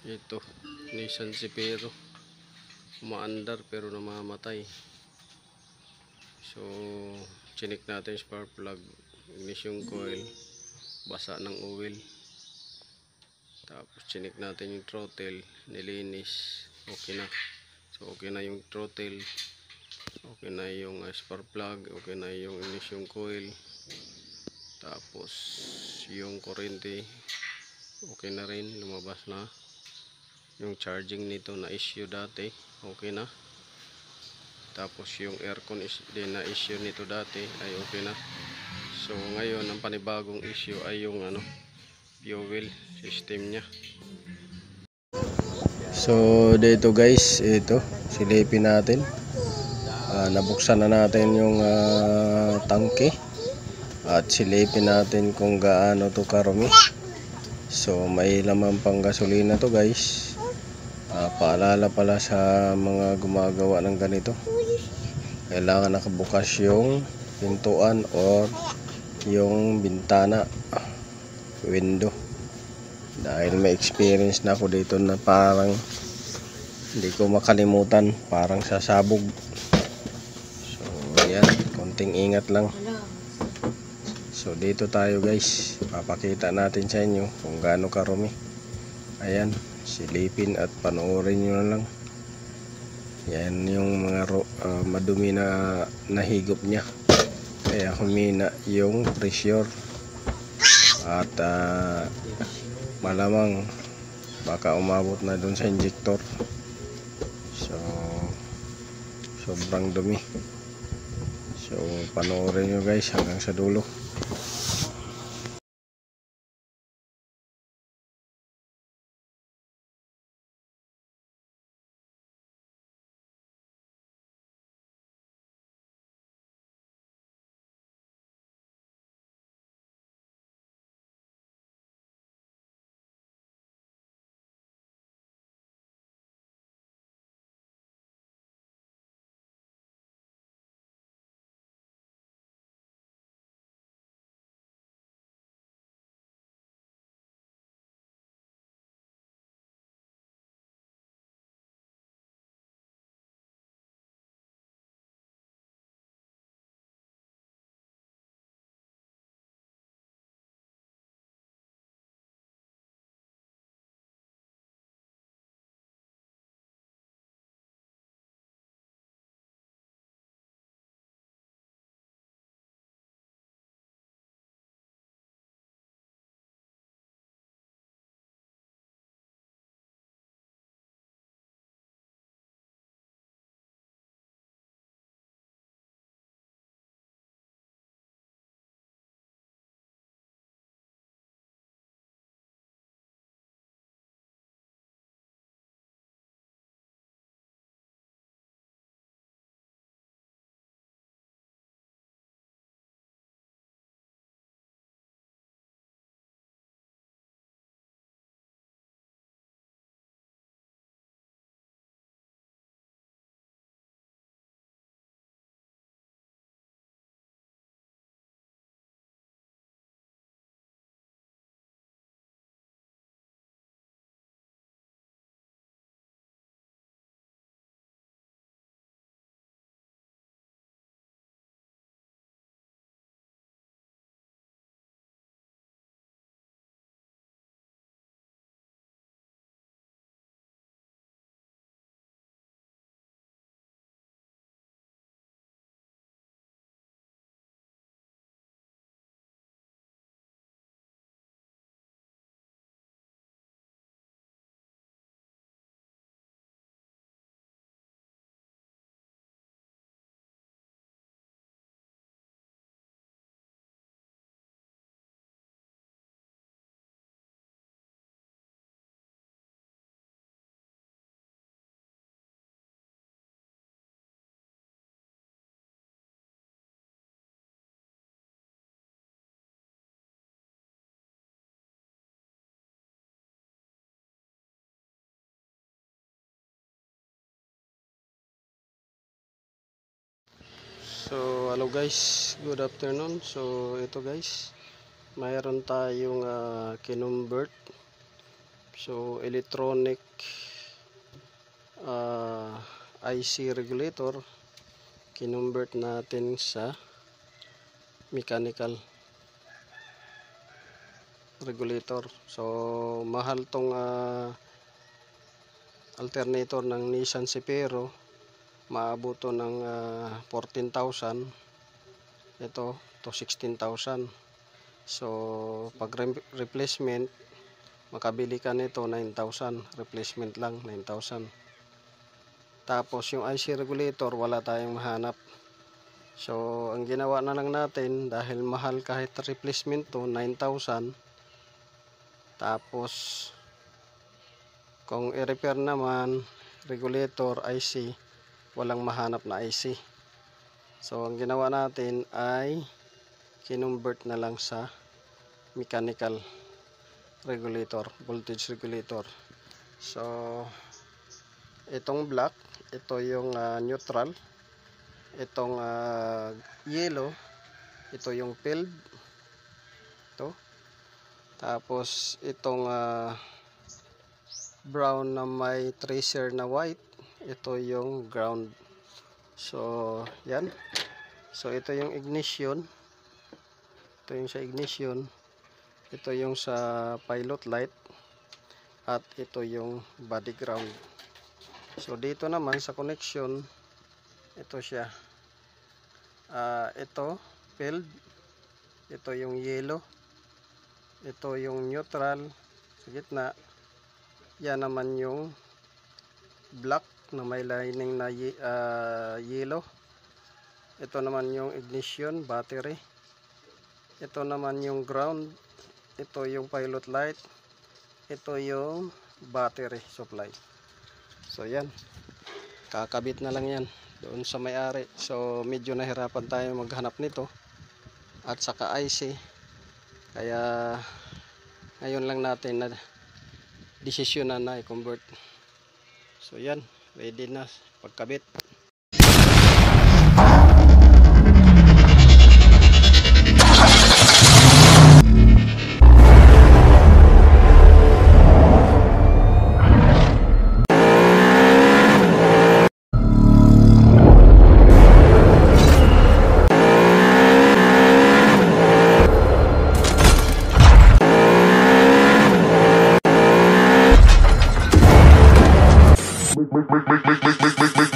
Ito, Nissan Sipero. Umaandar pero namamatay. So, chinik natin yung spark plug, ignition coil, basa ng oil. Tapos chinik natin yung throttle, nilinis, okay na. So, okay na yung throttle, okay na yung spark plug, okay na yung ignition coil. Tapos, yung kuryente, okay na rin, lumabas na. Yung charging nito na issue dati, okay na. Tapos yung aircon din na issue nito dati ay okay na. So ngayon ang panibagong issue ay yung fuel system nya. So dito guys, ito silipin natin. Nabuksan na natin yung tangke at silipin natin kung gaano to karumi. So may laman pang gasolina to guys. Paalala pala sa mga gumagawa ng ganito, kailangan nakabukas yung pintuan or yung bintana, window, dahil may experience na ako dito na parang hindi ko makalimutan, parang sasabog. So yan, konting ingat lang. So dito tayo guys, papakita natin sa inyo kung gaano karumi. Ayan, silipin at panoorin nyo na lang. Yan yung mga madumi na nahigop niya, kaya humina yung pressure at malamang baka umabot na dun sa injector. So sobrang dumi. So panoorin nyo guys hanggang sa dulo. So hello guys, good afternoon. So ito guys, mayroon tayong kinumbert So electronic IC regulator, kinonvert natin sa mechanical regulator. So mahal tong alternator ng Nissan Sefero, maabot to ng 14,000, ito to 16,000. So pag replacement, makabili ka nito 9,000, replacement lang 9,000. Tapos yung IC regulator wala tayong mahanap. So ang ginawa na lang natin, dahil mahal kahit replacement to 9,000, tapos kung i-repair naman regulator IC, walang mahanap na IC. So ang ginawa natin ay kinonvert na lang sa mechanical regulator, voltage regulator. So itong black, ito yung neutral, itong yellow, ito yung filled, ito. Tapos itong brown na may tracer na white, ito yung ground. So yan. So ito yung ignition, ito yung sa ignition, ito yung sa pilot light, at ito yung body ground. So dito naman sa connection, ito siya, ito filled, ito yung yellow, ito yung neutral sa gitna, yan naman yung black na may lining na yellow, ito naman yung ignition battery, ito naman yung ground, ito yung pilot light, ito yung battery supply. So yan, kakabit na lang yan doon sa may-ari. So medyo nahirapan tayo maghanap nito at saka IC, kaya ngayon lang natin na desisyonan na i-convert. So yan, ready na pagkabit. Make